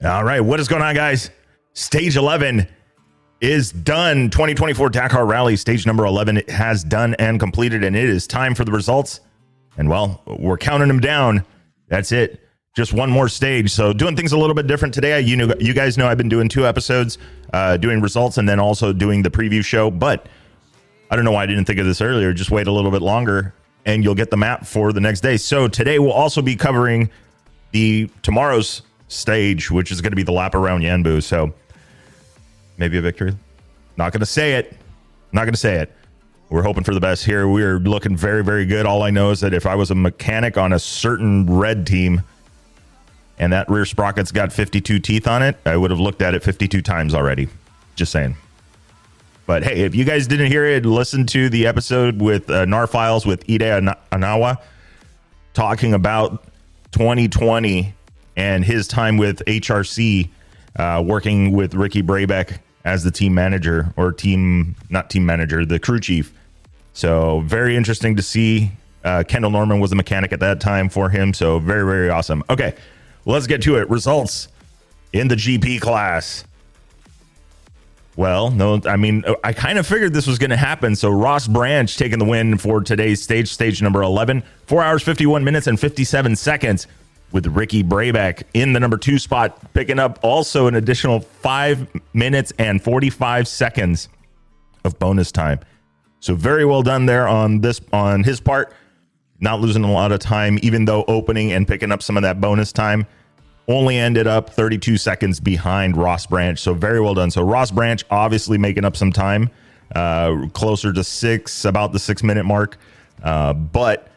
All right, what is going on, guys? Stage 11 is done. 2024 Dakar Rally, stage number 11 has done and completed, and it is time for the results. And, well, we're counting them down. That's it. Just one more stage. So doing things a little bit different today. You guys know I've been doing 2 episodes, doing results and then also doing the preview show. But I don't know why I didn't think of this earlier. Just wait a little bit longer, and you'll get the map for the next day. So today we'll also be covering tomorrow's stage, which is going to be the lap around Yanbu. So maybe a victory. Not going to say it. We're hoping for the best here. We're looking very, very good. All I know is that if I was a mechanic on a certain red team and that rear sprocket's got 52 teeth on it, I would have looked at it 52 times already. Just saying. But hey, if you guys didn't hear it, listen to the episode with NAR Files with Ide Anawa talking about 2020 and his time with HRC, working with Ricky Brabeck as the team manager, or not team manager, the crew chief. So very interesting to see. Kendall Norman was the mechanic at that time for him. So very, very awesome. Okay, let's get to it. Results in the GP class. Well, no, I mean, I kind of figured this was going to happen. So Ross Branch taking the win for today's stage number 11, 4 hours, 51 minutes and 57 seconds. With Ricky Brabeck in the number 2 spot, picking up also an additional 5 minutes and 45 seconds of bonus time. So very well done there on his part. Not losing a lot of time, even though opening and picking up some of that bonus time. Only ended up 32 seconds behind Ross Branch. So very well done. So Ross Branch obviously making up some time, closer to about the 6-minute mark. But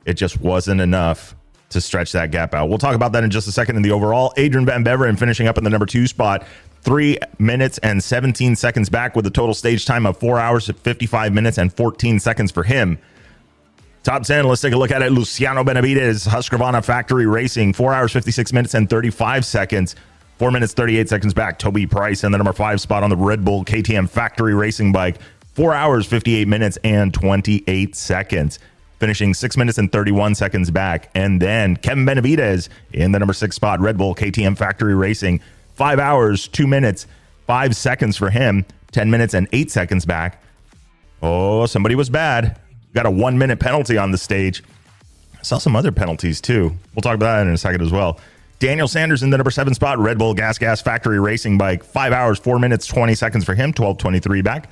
it just wasn't enough to stretch that gap out. We'll talk about that in just a second. In the overall, Adrien Van Beveren finishing up in the number 2 spot, 3 minutes and 17 seconds back with a total stage time of 4 hours, 55 minutes and 14 seconds for him. Top 10, let's take a look at it. Luciano Benavides, Husqvarna Factory Racing, 4 hours, 56 minutes and 35 seconds, 4 minutes, 38 seconds back. Toby Price in the number 5 spot on the Red Bull KTM Factory Racing bike, 4 hours, 58 minutes and 28 seconds. Finishing 6 minutes and 31 seconds back. And then Kevin Benavides in the number 6 spot, Red Bull KTM Factory Racing, 5 hours, 2 minutes, 5 seconds for him, 10 minutes and 8 seconds back. Oh, somebody was bad. Got a 1-minute penalty on the stage. I saw some other penalties too. We'll talk about that in a second as well. Daniel Sanders in the number 7 spot, Red Bull Gas Factory Racing bike, 5 hours, 4 minutes, 20 seconds for him, 12:23 back.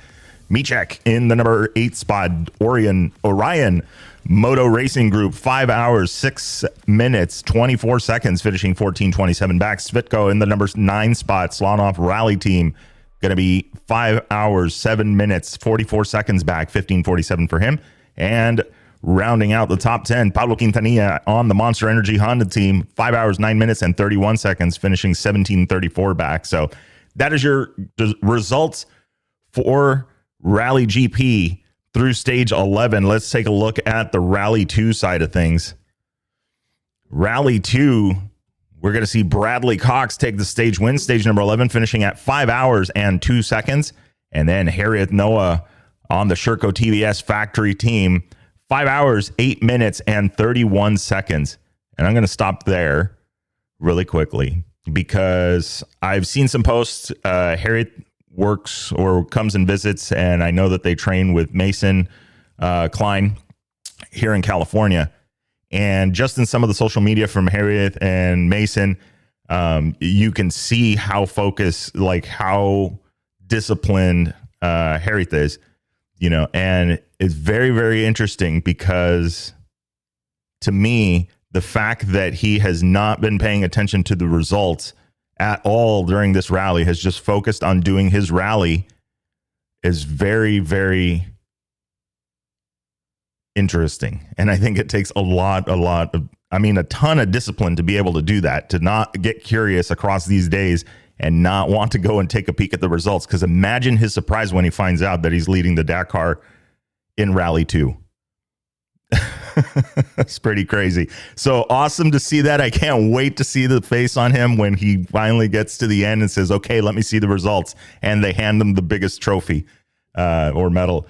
Michek in the number 8 spot, Orion Moto Racing Group, 5 hours, 6 minutes, 24 seconds, finishing 14:27 back. Svitko in the number 9 spot, Slanoff Rally Team, going to be 5 hours, 7 minutes, 44 seconds back, 15:47 for him. And rounding out the top 10, Pablo Quintanilla on the Monster Energy Honda Team, 5 hours, 9 minutes and 31 seconds, finishing 17:34 back. So that is your results for Rally GP through stage 11. Let's take a look at the Rally 2 side of things. Rally 2, we're going to see Bradley Cox take the stage win, stage number 11, finishing at 5 hours and 2 seconds. And then Harriet Noah on the Sherco TVS factory team, 5 hours, 8 minutes and 31 seconds. And I'm going to stop there really quickly because I've seen some posts. Harriet works or comes and visits, and I know that they train with Mason Klein here in California. And just in some of the social media from Harriet and Mason, you can see how focused, like how disciplined Harriet is, and it's very, very interesting because to me, the fact that he has not been paying attention to the results at all during this rally, has just focused on doing his rally, is very, very interesting. And I think it takes a ton of discipline to be able to do that, to not get curious across these days and not want to go and take a peek at the results. Because imagine his surprise when he finds out that he's leading the Dakar in Rally 2. It's pretty crazy. So awesome to see that. I can't wait to see the face on him when he finally gets to the end and says, okay, let me see the results. And they hand him the biggest trophy or medal.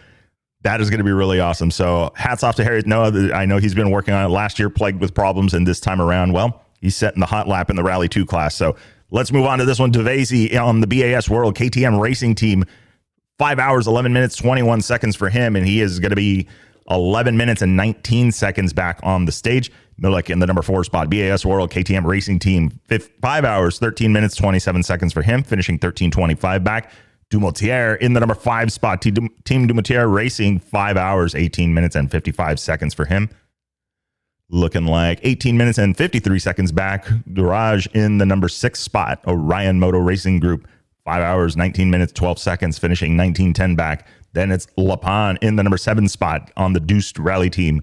That is going to be really awesome. So hats off to Harriet Noah. I know he's been working on it last year, plagued with problems. And this time around, well, he's setting the hot lap in the Rally 2 class. So Let's move on to this one. Devesi on the BAS World KTM Racing Team. 5 hours, 11 minutes, 21 seconds for him, and he is going to be 11 minutes and 19 seconds back on the stage. Milik in the number 4 spot. BAS World KTM Racing Team. 5 hours, 13 minutes, 27 seconds for him, finishing 13:25 back. Dumotier in the number 5 spot. Team Dumotier Racing, 5 hours, 18 minutes, and 55 seconds for him. Looking like 18 minutes and 53 seconds back. Duraj in the number 6 spot. Orion Moto Racing Group, 5 hours, 19 minutes, 12 seconds, finishing 19:10 back. Then it's Lapan in the number 7 spot on the Deuced Rally Team.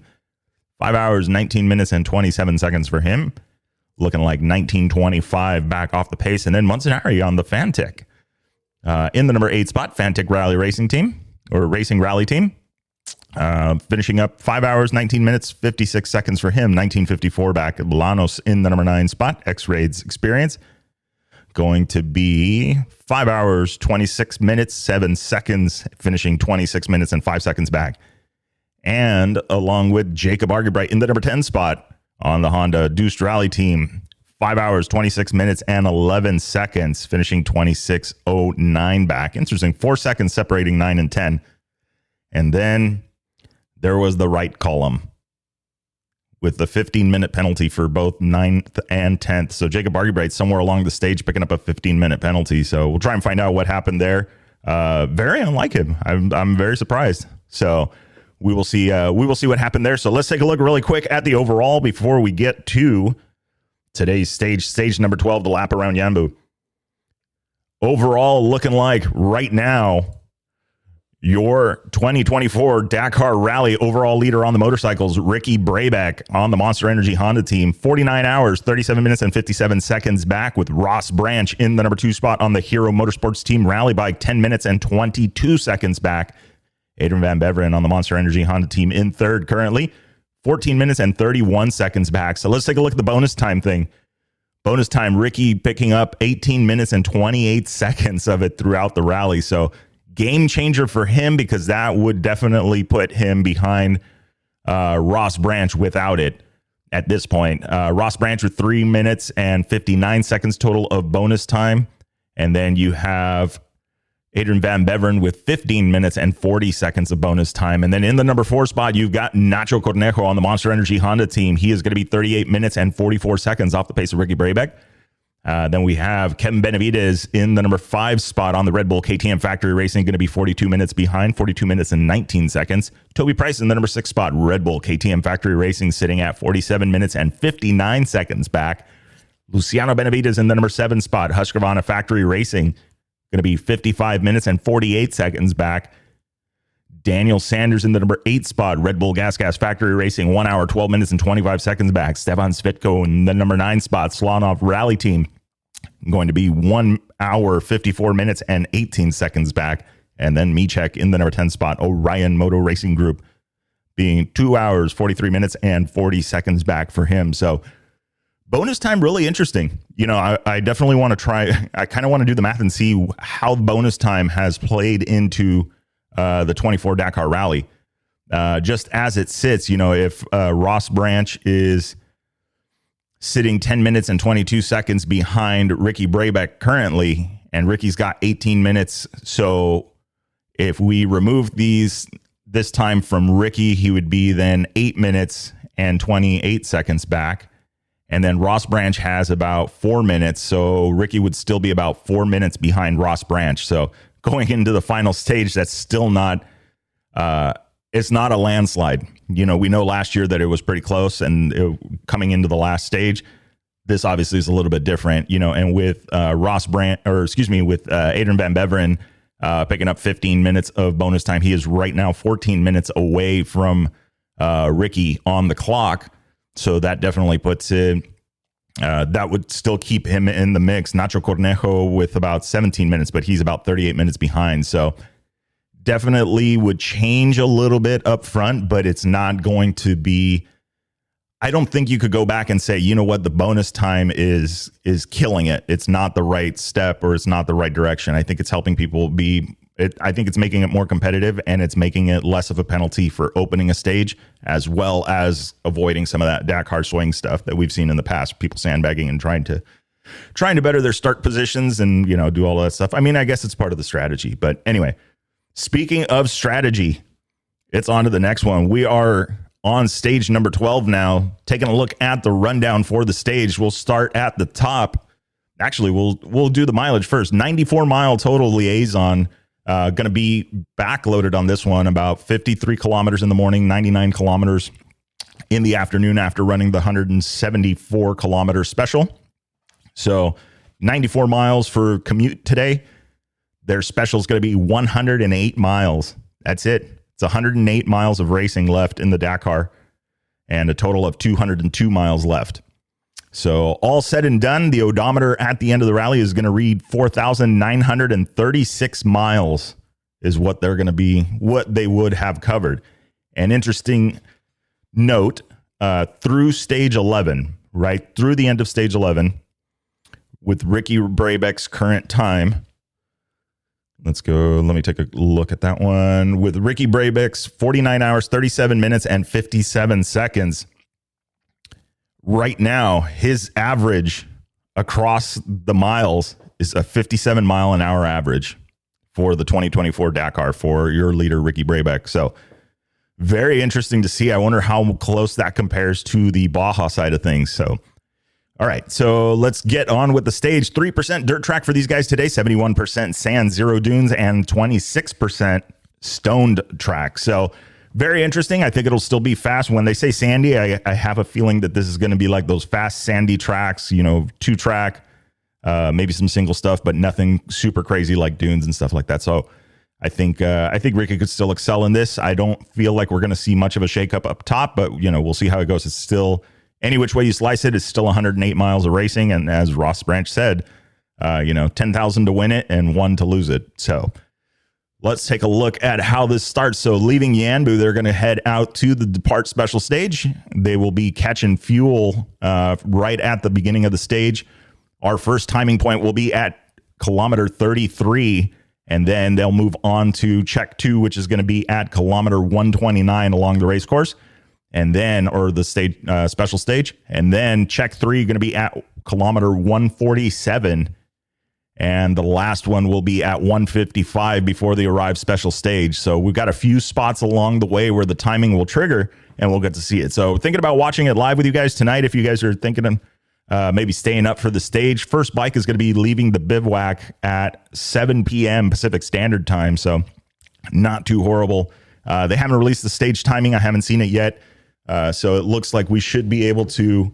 5 hours, 19 minutes, and 27 seconds for him. Looking like 19:25 back off the pace. And then Montanari on the Fantic. In the number 8 spot, Fantic Rally Racing Team, or Racing Rally Team. Finishing up 5 hours, 19 minutes, 56 seconds for him. 19:54 back. Bolanos in the number 9 spot. X-Raids Experience. Going to be 5 hours, 26 minutes, 7 seconds, finishing 26 minutes and 5 seconds back. And along with Jacob Argebright in the number 10 spot on the Honda Deuced Rally Team. 5 hours, 26 minutes, and 11 seconds, finishing 26:09 back. Interesting. 4 seconds separating 9 and 10. And then there was the right column with the 15-minute penalty for both 9th and 10th. So Jacob Argebright somewhere along the stage picking up a 15-minute penalty. So we'll try and find out what happened there. Very unlike him. I'm very surprised. So we will see what happened there. So let's take a look really quick at the overall before we get to today's stage number 12, the lap around Yanbu. Overall, looking like right now, your 2024 Dakar Rally overall leader on the motorcycles, Ricky Brabeck on the Monster Energy Honda team. 49 hours, 37 minutes, and 57 seconds back, with Ross Branch in the number 2 spot on the Hero Motorsports team rally bike. 10 minutes and 22 seconds back. Adrien Van Beveren on the Monster Energy Honda team in 3rd currently. 14 minutes and 31 seconds back. So let's take a look at the bonus time thing. Bonus time, Ricky picking up 18 minutes and 28 seconds of it throughout the rally. So game changer for him, because that would definitely put him behind Ross Branch without it at this point. Ross Branch with 3 minutes and 59 seconds total of bonus time. And then you have Adrien Van Beveren with 15 minutes and 40 seconds of bonus time. And then in the number 4 spot, you've got Nacho Cornejo on the Monster Energy Honda team. He is going to be 38 minutes and 44 seconds off the pace of Ricky Brabeck. Then we have Kevin Benavides in the number 5 spot on the Red Bull KTM Factory Racing, going to be 42 minutes behind, 42 minutes and 19 seconds. Toby Price in the number 6 spot, Red Bull KTM Factory Racing, sitting at 47 minutes and 59 seconds back. Luciano Benavides in the number 7 spot, Husqvarna Factory Racing, going to be 55 minutes and 48 seconds back. Daniel Sanders in the number 8 spot, Red Bull Gas Factory Racing, 1 hour, 12 minutes and 25 seconds back. Stefan Svitko in the number 9 spot, Slonov Rally Team, going to be 1 hour, 54 minutes and 18 seconds back. And then Michek in the number 10 spot, Orion Moto Racing Group, being 2 hours, 43 minutes and 40 seconds back for him. So bonus time, really interesting. You know, I definitely want to try. I kind of want to do the math and see how bonus time has played into the 24 Dakar Rally. Just as it sits, you know, if Ross Branch is sitting 10 minutes and 22 seconds behind Ricky Brabeck currently, and Ricky's got 18 minutes. So if we remove this time from Ricky, he would be then 8 minutes and 28 seconds back. And then Ross Branch has about 4 minutes. So Ricky would still be about 4 minutes behind Ross Branch. So going into the final stage, that's still not, it's not a landslide. You know, we know last year that it was pretty close, and coming into the last stage, this obviously is a little bit different, you know, and with Adrien Van Beveren picking up 15 minutes of bonus time, he is right now 14 minutes away from Ricky on the clock. So that definitely puts it, that would still keep him in the mix. Nacho Cornejo with about 17 minutes, but he's about 38 minutes behind. So definitely would change a little bit up front, but it's not going to be, I don't think you could go back and say, you know what, the bonus time is killing it. It's not the right step, or it's not the right direction. I think it's helping people I think it's making it more competitive, and it's making it less of a penalty for opening a stage, as well as avoiding some of that Dakar swing stuff that we've seen in the past, people sandbagging and trying to trying to better their start positions and, you know, do all that stuff. I mean, I guess it's part of the strategy. But anyway, speaking of strategy, it's on to the next one. We are on stage number 12 now, taking a look at the rundown for the stage. We'll start at the top. Actually, we'll do the mileage first. 94 mile total liaison. Going to be backloaded on this one, about 53 kilometers in the morning, 99 kilometers in the afternoon after running the 174 kilometer special. So 94 miles for commute today. Their special is going to be 108 miles. That's it. It's 108 miles of racing left in the Dakar and a total of 202 miles left. So all said and done, the odometer at the end of the rally is going to read 4,936 miles is what they're going to be, what they would have covered. An interesting note, through stage 11, right through the end of stage 11, with Ricky Brabeck's current time. Let's go. Let me take a look at that one. With Ricky Brabeck's 49 hours, 37 minutes, and 57 seconds. Right now, his average across the miles is a 57 mile an hour average for the 2024 Dakar for your leader, Ricky Brabeck. So very interesting to see. I wonder how close that compares to the Baja side of things. So, all right, so let's get on with the stage. 3% dirt track for these guys today, 71% sand, 0 dunes, and 26% stoned track. So very interesting. I think it'll still be fast. When they say sandy, I have a feeling that this is going to be like those fast sandy tracks, you know, 2-track, maybe some single stuff, but nothing super crazy like dunes and stuff like that. So I think Ricky could still excel in this. I don't feel like we're going to see much of a shakeup up top, but you know, we'll see how it goes. It's still, any which way you slice it, it's still 108 miles of racing. And as Ross Branch said, you know, 10,000 to win it and 1 to lose it. So let's take a look at how this starts. So leaving Yanbu, they're going to head out to the depart special stage. They will be catching fuel right at the beginning of the stage. Our first timing point will be at kilometer 33, and then they'll move on to check 2, which is going to be at kilometer 129 along the race course. And then, or the stage, special stage. And then check 3 going to be at kilometer 147. And the last one will be at 155 before they arrive special stage. So we've got a few spots along the way where the timing will trigger and we'll get to see it. So thinking about watching it live with you guys tonight, if you guys are thinking of maybe staying up for the stage, first bike is going to be leaving the bivouac at 7 p.m. Pacific Standard Time. So not too horrible. They haven't released the stage timing. I haven't seen it yet. So it looks like we should be able to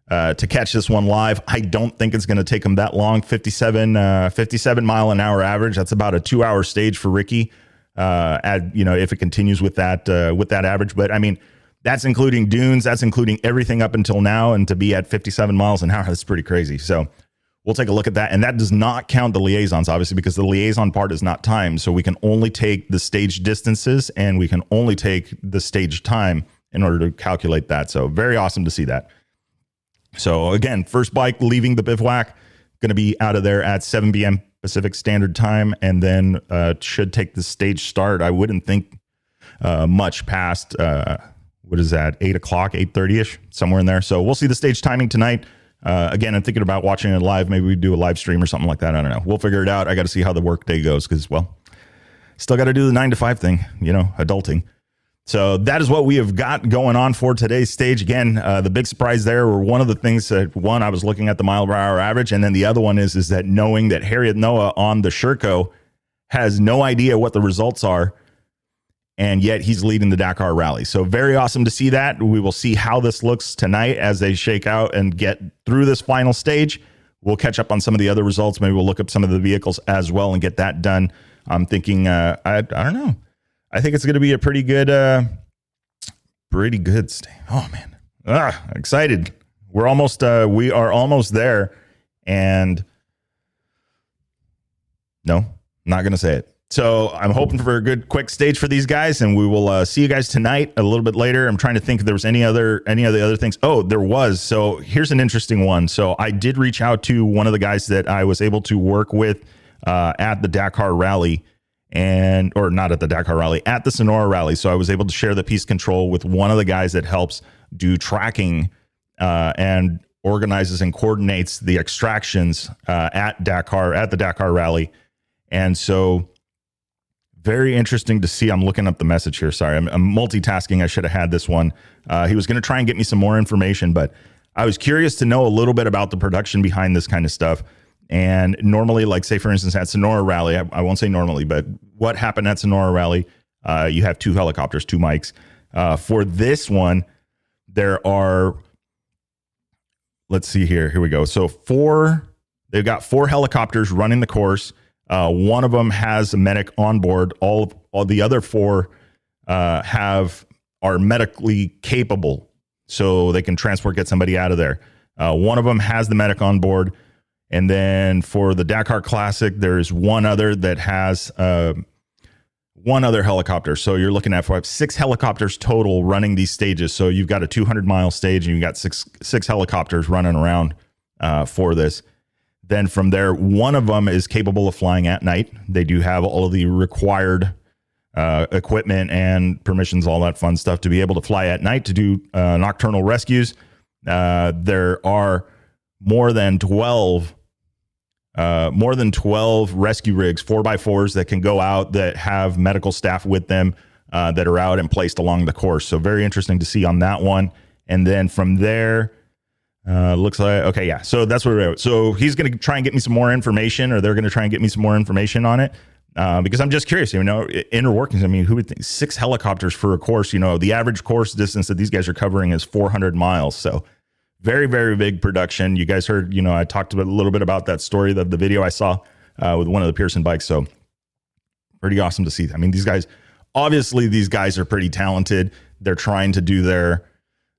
catch this one live. I don't think it's going to take them that long. 57 mile an hour average. That's about a 2-hour stage for Ricky. If it continues with that average. But I mean, that's including dunes. That's including everything up until now. And to be at 57 miles an hour, that's pretty crazy. So we'll take a look at that. And that does not count the liaisons, obviously, because the liaison part is not timed. So we can only take the stage distances and we can only take the stage time in order to calculate that. So very awesome to see that. So again, first bike leaving the bivouac, going to be out of there at 7 p.m. Pacific Standard Time, and then should take the stage start. I wouldn't think much past, 8 o'clock, 8:30ish, somewhere in there. So we'll see the stage timing tonight. Again, I'm thinking about watching it live. Maybe we do a live stream or something like that. I don't know. We'll figure it out. I got to see how the work day goes because, well, still got to do the 9 to 5 thing, you know, adulting. So that is what we have got going on for today's stage. Again, the big surprise there, or one of the things that, one, I was looking at the mile per hour average, and then the other one is that knowing that Harriet Noah on the Sherco has no idea what the results are, and yet he's leading the Dakar Rally. So very awesome to see that. We will see how this looks tonight as they shake out and get through this final stage. We'll catch up on some of the other results. Maybe we'll look up some of the vehicles as well and get that done. I'm thinking, I don't know. I think it's going to be a pretty good stay. Oh man, excited. We are almost there. And no, not going to say it. So I'm hoping for a good quick stage for these guys, and we will see you guys tonight a little bit later. I'm trying to think if there was any of the other things. Oh, there was. So here's an interesting one. So I did reach out to one of the guys that I was able to work with at the Dakar Rally. Or not at the Dakar Rally, at the Sonora Rally. So I was able to share the piece control with one of the guys that helps do tracking and organizes and coordinates the extractions at the Dakar Rally. And so very interesting to see. I'm looking up the message here. Sorry, I'm multitasking. I should have had this one. He was going to try and get me some more information, but I was curious to know a little bit about the production behind this kind of stuff. And normally, like say, for instance, at Sonora Rally, I won't say normally, but what happened at Sonora Rally, you have 2 helicopters, 2 mics. For this one, there are, let's see here. Here we go. So they've got 4 helicopters running the course. One of them has a medic on board. All the other 4 are medically capable, so they can get somebody out of there. One of them has the medic on board. And then for the Dakar Classic, there's one other that has one other helicopter. So you're looking at 6 helicopters total running these stages. So you've got a 200-mile stage, and you've got six helicopters running around for this. Then from there, one of them is capable of flying at night. They do have all of the required equipment and permissions, all that fun stuff to be able to fly at night to do nocturnal rescues. There are more than 12 rescue rigs, 4x4s that can go out that have medical staff with them that are out and placed along the course. So very interesting to see on that one. And then from there, looks like, okay, yeah. So that's where we're at. So he's going to try and get me some more information, or they're going to try and get me some more information on it. Because I'm just curious, inner workings. I mean, who would think 6 helicopters for a course? The average course distance that these guys are covering is 400 miles. So very, very big production. You guys heard, I talked a little bit about that story of the video I saw with one of the Pearson bikes. So pretty awesome to see. I mean, these guys are pretty talented. They're trying to do their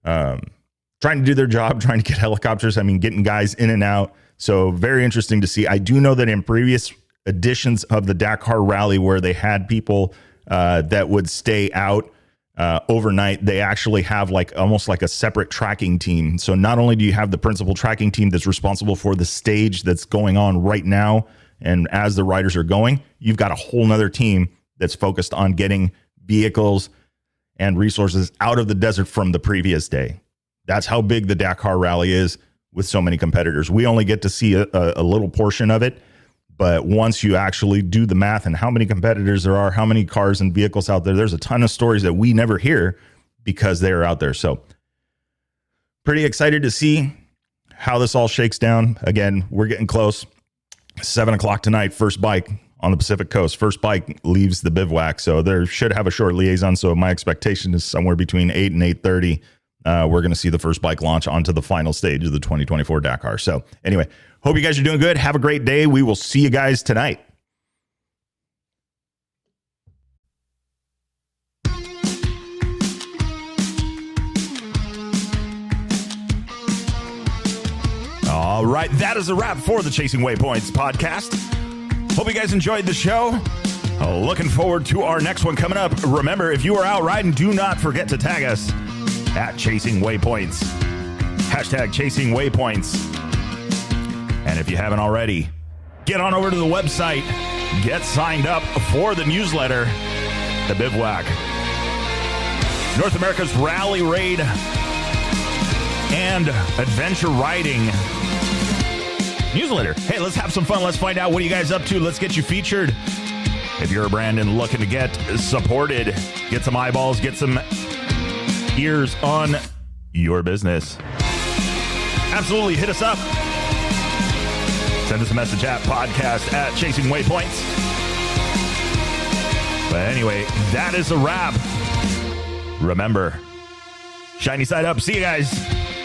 job, trying to get helicopters. I mean, getting guys in and out. So very interesting to see. I do know that in previous editions of the Dakar Rally, where they had people that would stay out overnight, they actually have almost like a separate tracking team. So not only do you have the principal tracking team that's responsible for the stage that's going on right now, and as the riders are going, you've got a whole nother team that's focused on getting vehicles and resources out of the desert from the previous day. That's how big the Dakar Rally is with so many competitors. We only get to see a little portion of it, but once you actually do the math and how many competitors there are, how many cars and vehicles out there, there's a ton of stories that we never hear because they are out there. So pretty excited to see how this all shakes down. Again, we're getting close. 7 o'clock tonight, first bike on the Pacific Coast. First bike leaves the bivouac, so there should have a short liaison. So my expectation is somewhere between 8 and 8:30. We're going to see the first bike launch onto the final stage of the 2024 Dakar. So anyway, hope you guys are doing good. Have a great day. We will see you guys tonight. All right, that is a wrap for the Chasing Waypoints podcast. Hope you guys enjoyed the show. Looking forward to our next one coming up. Remember, if you are out riding, do not forget to tag us at Chasing Waypoints. Hashtag Chasing Waypoints. And if you haven't already, get on over to the website. Get signed up for the newsletter, The Bivouac. North America's rally raid and adventure riding newsletter. Hey, let's have some fun. Let's find out what you guys up to. Let's get you featured. If you're a brand and looking to get supported, get some eyeballs, get some ears on your business. Absolutely, hit us up. Send us a message at podcast at Chasing Waypoints. But anyway, that is a wrap. Remember, shiny side up. See you guys.